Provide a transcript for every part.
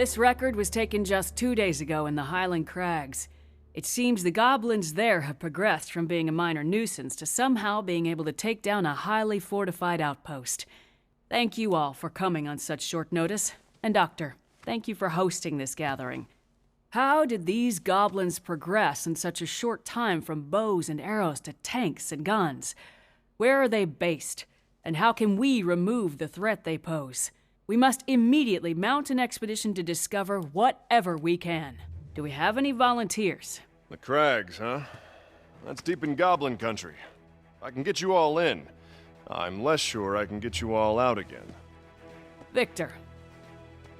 This record was taken just 2 days ago in the Highland Crags. It seems the goblins there have progressed from being a minor nuisance to somehow being able to take down a highly fortified outpost. Thank you all for coming on such short notice. And Doctor, thank you for hosting this gathering. How did these goblins progress in such a short time from bows and arrows to tanks and guns? Where are they based? And how can we remove the threat they pose? We must immediately mount an expedition to discover whatever we can. Do we have any volunteers? The Crags, huh? That's deep in Goblin country. I can get you all in. I'm less sure I can get you all out again. Victor.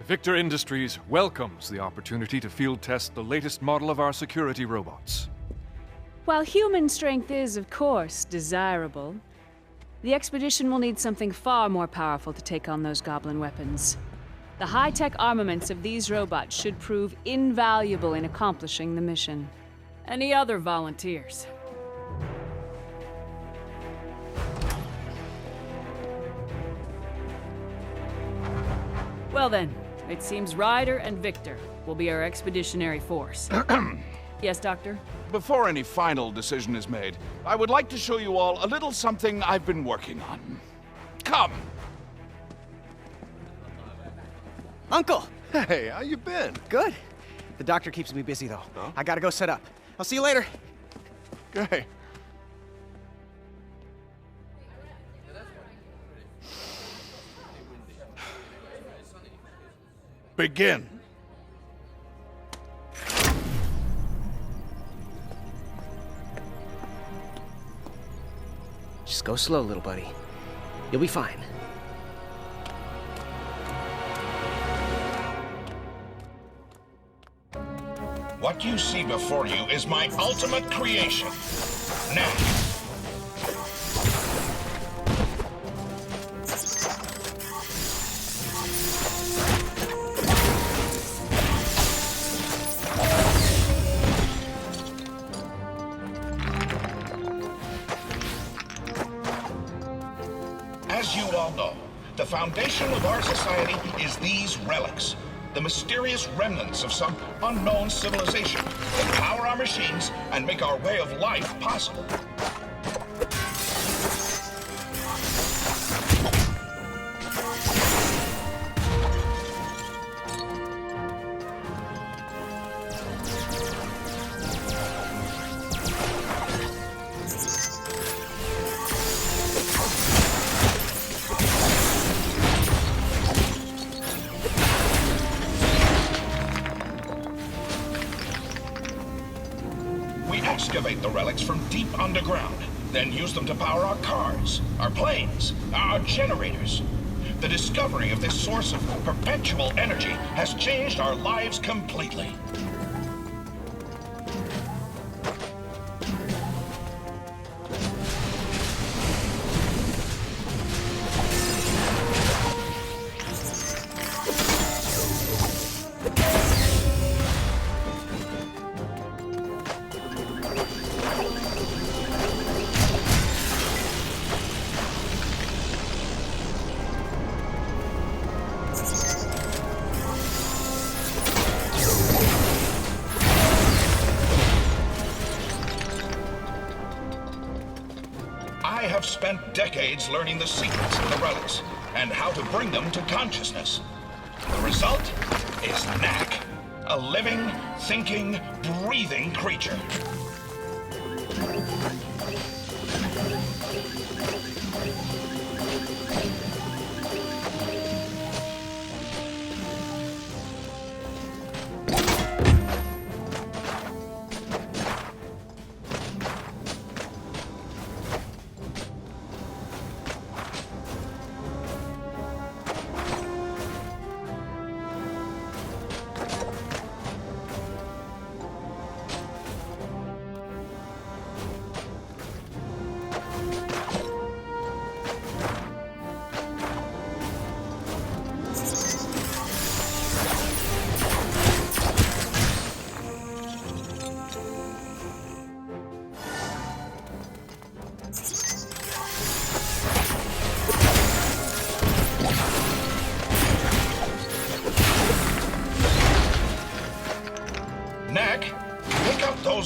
Victor Industries welcomes the opportunity to field test the latest model of our security robots. While human strength is, of course, desirable, the expedition will need something far more powerful to take on those goblin weapons. The high-tech armaments of these robots should prove invaluable in accomplishing the mission. Any other volunteers? Well then, it seems Ryder and Victor will be our expeditionary force. Yes, Doctor? Before any final decision is made, I would like to show you all a little something I've been working on. Come! Uncle! Hey, how you been? Good. The doctor keeps me busy, though. Huh? I gotta go set up. I'll see you later. Okay. Begin. Just go slow, little buddy. You'll be fine. What you see before you is my ultimate creation, Knack. As you all know, the foundation of our society is these relics. The mysterious remnants of some unknown civilization that power our machines and make our way of life possible. Excavate the relics from deep underground, then use them to power our cars, our planes, our generators. The discovery of this source of perpetual energy has changed our lives completely. I have spent decades learning the secrets of the relics and how to bring them to consciousness. The result is Knack, a living, thinking, breathing creature.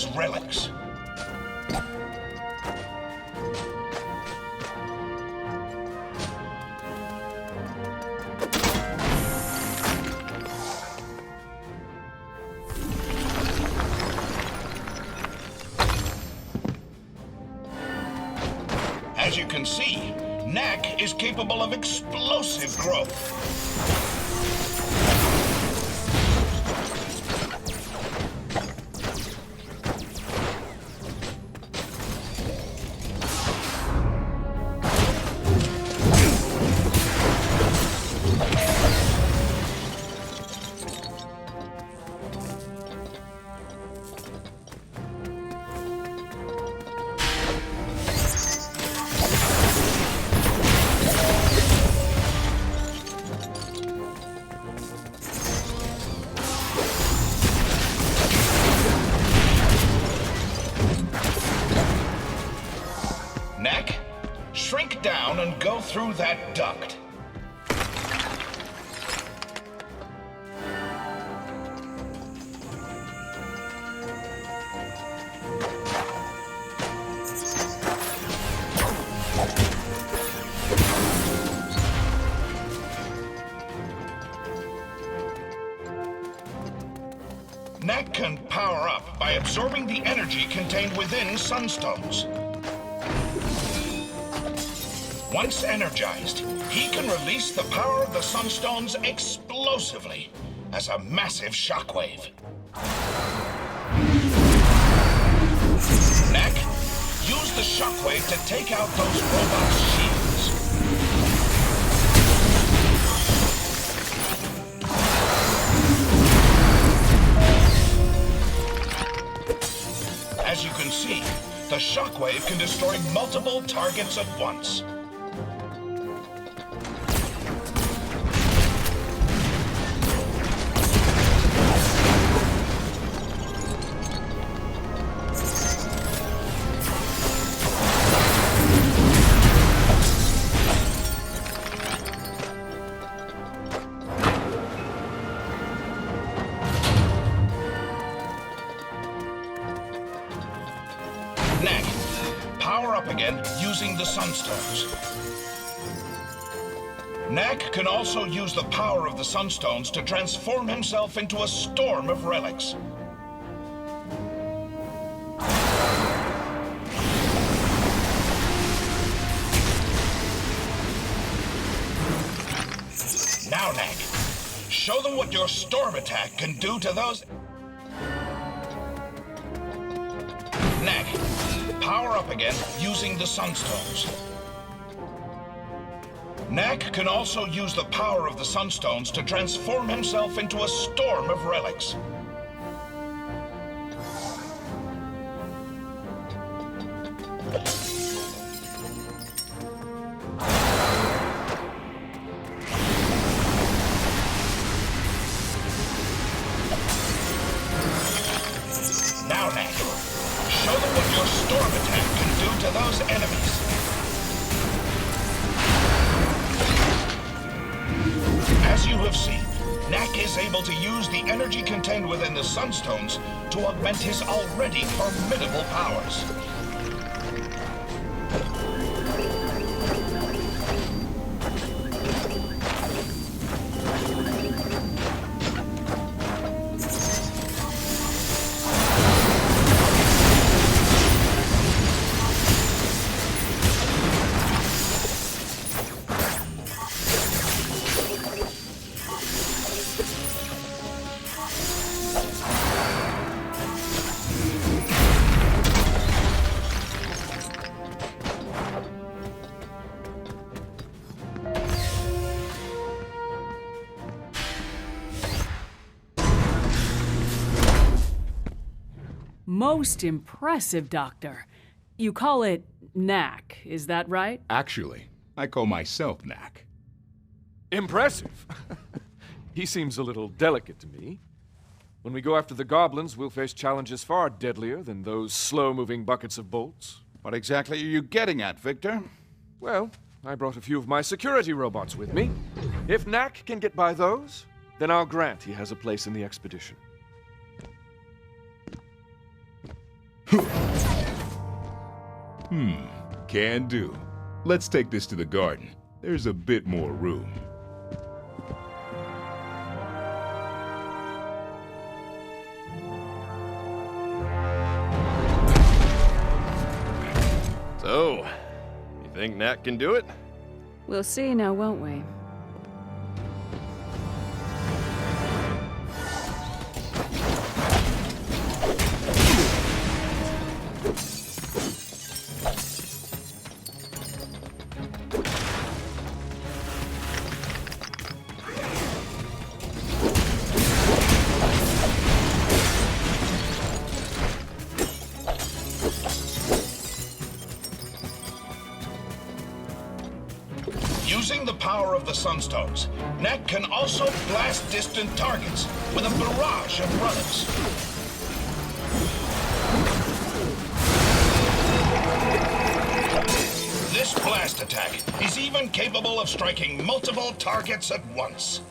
those relics. As you can see, Knack is capable of explosive growth. Knack, shrink down and go through that duct. Knack can power up by absorbing the energy contained within sunstones. Once energized, he can release the power of the sunstones explosively as a massive shockwave. Knack, use the shockwave to take out those robots' shields. As you can see, the shockwave can destroy multiple targets at once. Knack, power up again using the sunstones. Knack can also use the power of the sunstones to transform himself into a storm of relics. Now, Knack, show them what your storm attack can do to those... Knack, power up again using the sunstones. Knack can also use the power of the sunstones to transform himself into a storm of relics. Now, Knack, show them what your storm attack can do to those enemies. As you have seen, Knack is able to use the energy contained within the sunstones to augment his already formidable powers. Most impressive, Doctor. You call it Knack, is that right? Actually, I call myself Knack. Impressive! He seems a little delicate to me. When we go after the goblins, we'll face challenges far deadlier than those slow-moving buckets of bolts. What exactly are you getting at, Victor? Well, I brought a few of my security robots with me. If Knack can get by those, then I'll grant he has a place in the expedition. Can do. Let's take this to the garden. There's a bit more room. So, you think Knack can do it? We'll see now, won't we? Using the power of the Sunstones, Knack can also blast distant targets with a barrage of relics. This blast attack is even capable of striking multiple targets at once.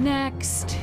Next.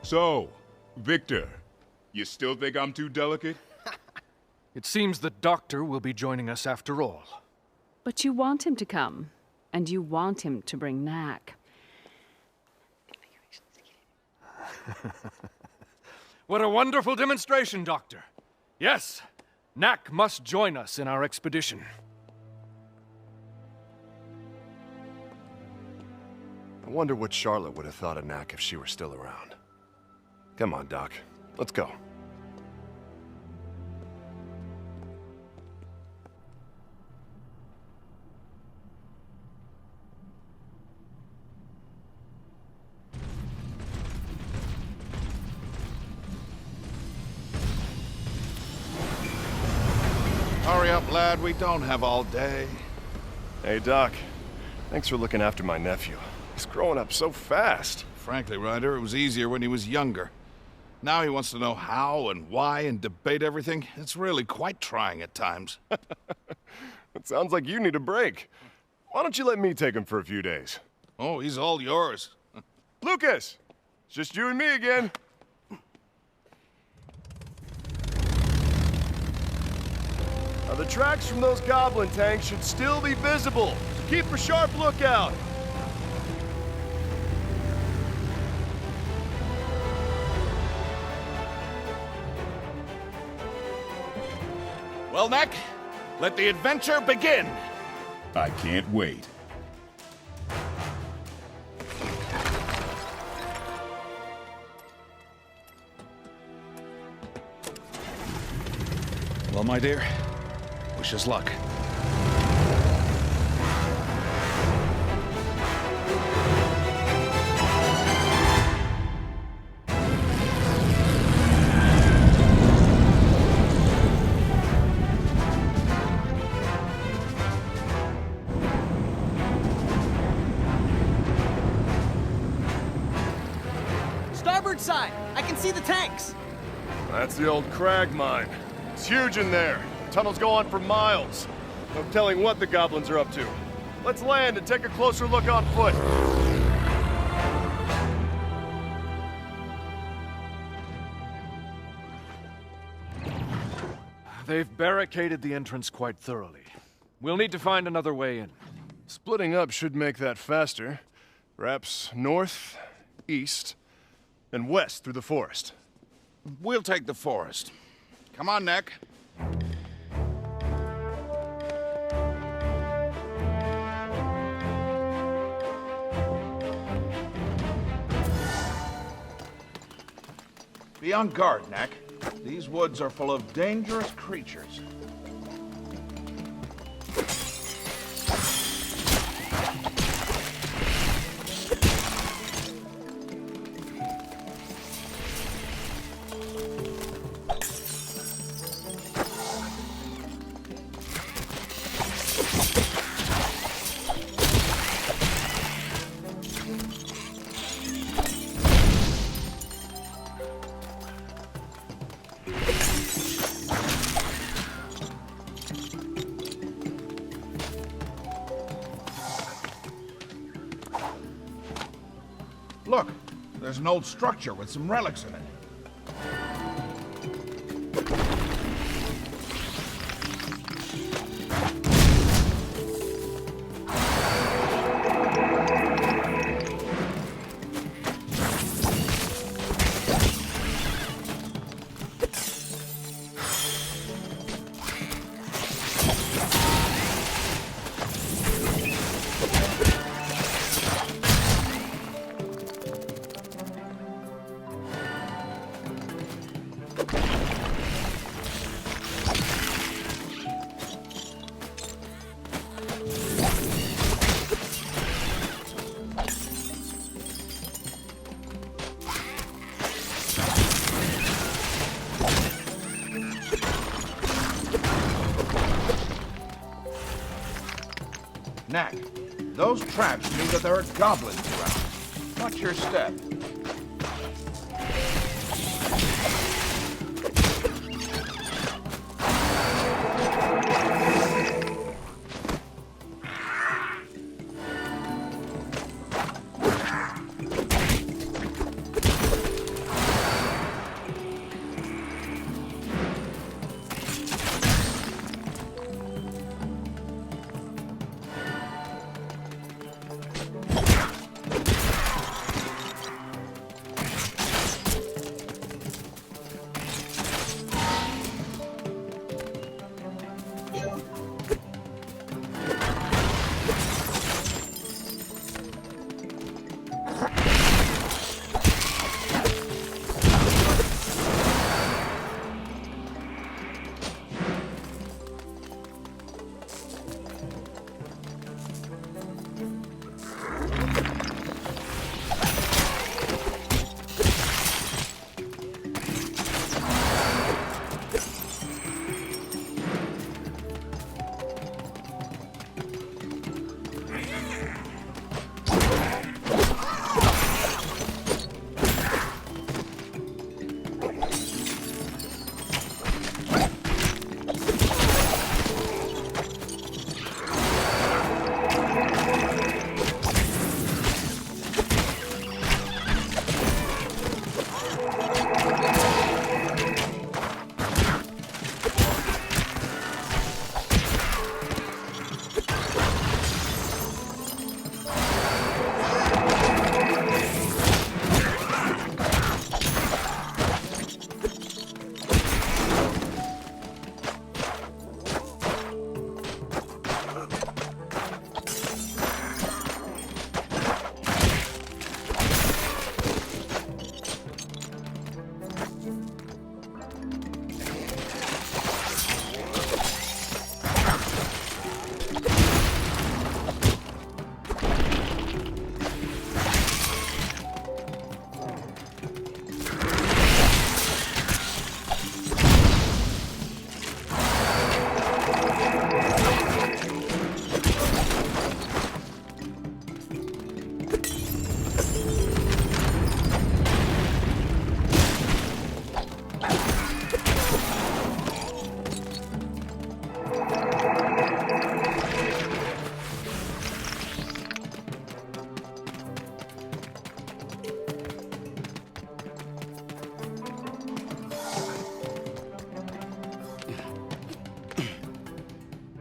So, Victor, you still think I'm too delicate? It seems the doctor will be joining us after all. But you want him to come, and you want him to bring Knack. What a wonderful demonstration, Doctor. Yes, Knack must join us in our expedition. I wonder what Charlotte would have thought of Knack if she were still around. Come on, Doc. Let's go. Hurry up, lad. We don't have all day. Hey, Doc. Thanks for looking after my nephew. He's growing up so fast. Frankly, Ryder, it was easier when he was younger. Now he wants to know how and why and debate everything. It's really quite trying at times. It sounds like you need a break. Why don't you let me take him for a few days? Oh, he's all yours. Lucas! It's just you and me again. Now, the tracks from those goblin tanks should still be visible, so keep a sharp lookout. Well, Knack, let the adventure begin. I can't wait. Well, my dear, wish us luck. Starboard side! I can see the tanks! That's the old crag mine. It's huge in there. Tunnels go on for miles. No telling what the goblins are up to. Let's land and take a closer look on foot. They've barricaded the entrance quite thoroughly. We'll need to find another way in. Splitting up should make that faster. Perhaps north, east, and west through the forest. We'll take the forest. Come on, Knack. Be on guard, Knack. These woods are full of dangerous creatures. Look, there's an old structure with some relics in it. Knack, those traps mean that there are goblins around. Watch your step.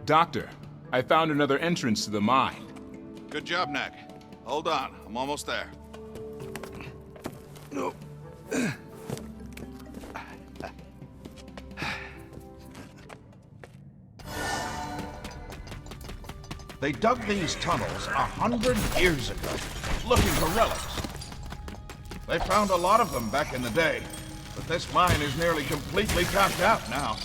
Doctor, I found another entrance to the mine. Good job, Knack. Hold on, I'm almost there. No. They dug these tunnels 100 years ago, looking for relics. They found a lot of them back in the day, but this mine is nearly completely tapped out now.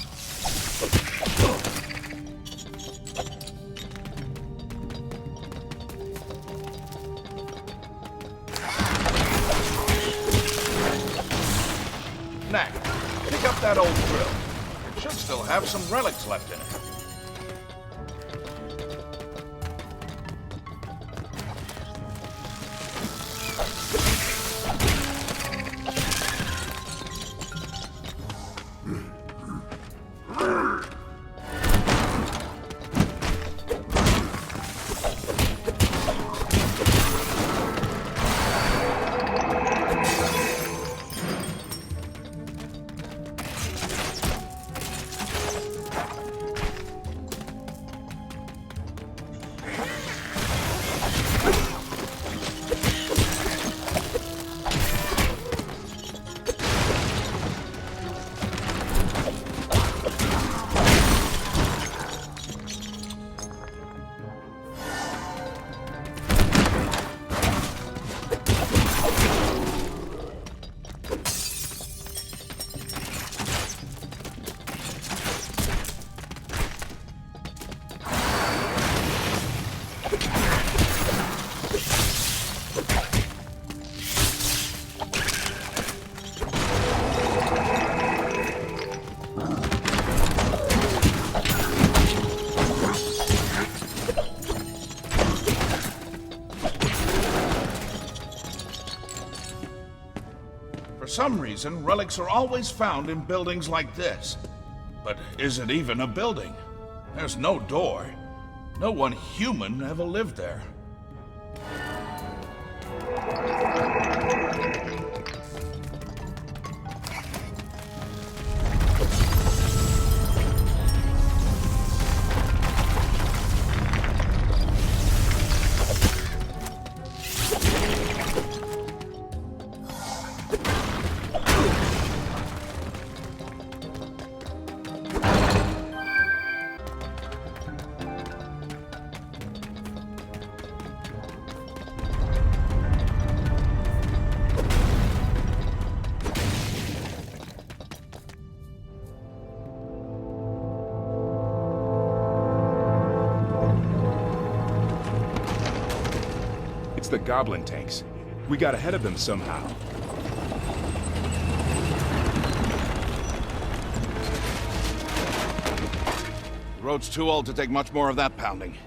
Knack, pick up that old drill. It should still have some relics left in it. For some reason, relics are always found in buildings like this. But is it even a building? There's no door. No one human ever lived there. It's the goblin tanks. We got ahead of them somehow. The road's too old to take much more of that pounding.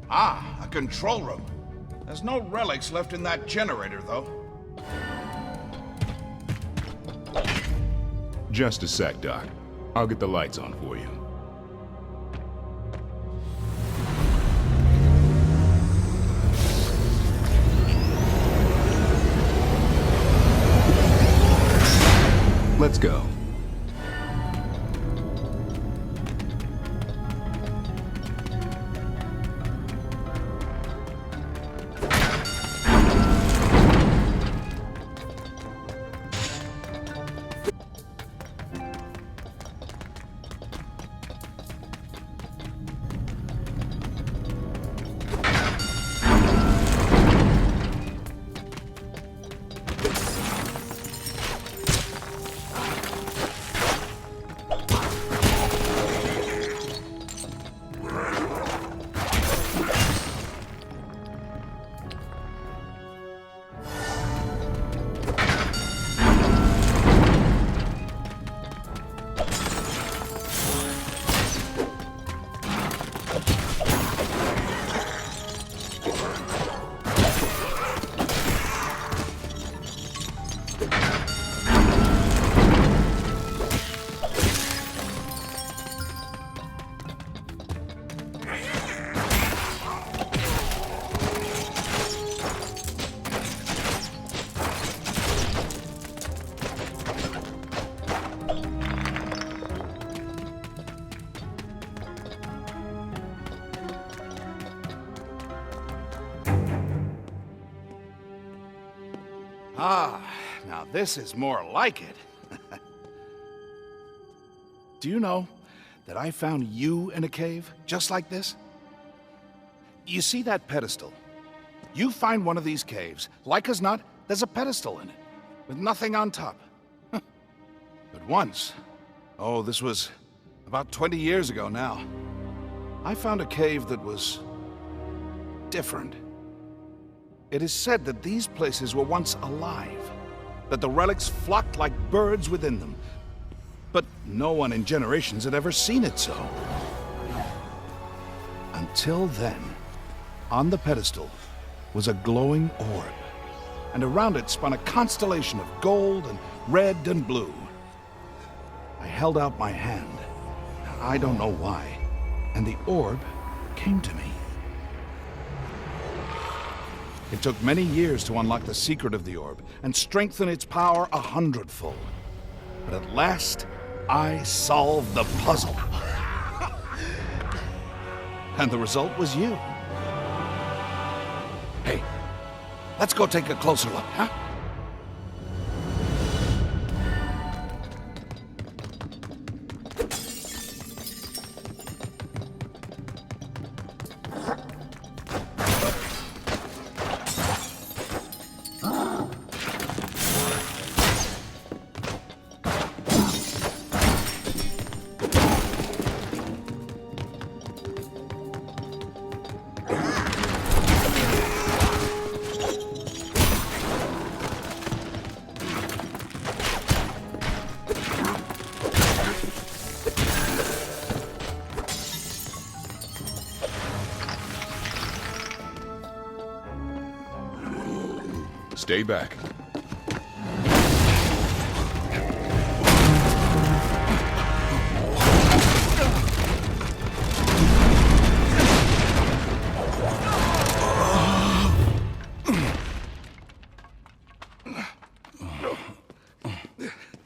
Ah, a control room. There's no relics left in that generator, though. Just a sec, Doc. I'll get the lights on for you. Let's go. Ah, now this is more like it. Do you know that I found you in a cave just like this? You see that pedestal? You find one of these caves, like as not, there's a pedestal in it, with nothing on top. But once, oh, this was about 20 years ago now, I found a cave that was different. It is said that these places were once alive, that the relics flocked like birds within them. But no one in generations had ever seen it so. Until then, on the pedestal was a glowing orb, and around it spun a constellation of gold and red and blue. I held out my hand, I don't know why, and the orb came to me. It took many years to unlock the secret of the orb and strengthen its power 100-fold. But at last, I solved the puzzle. And the result was you. Hey, let's go take a closer look, huh? Stay back.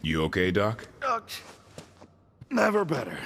You okay, Doc? Never better.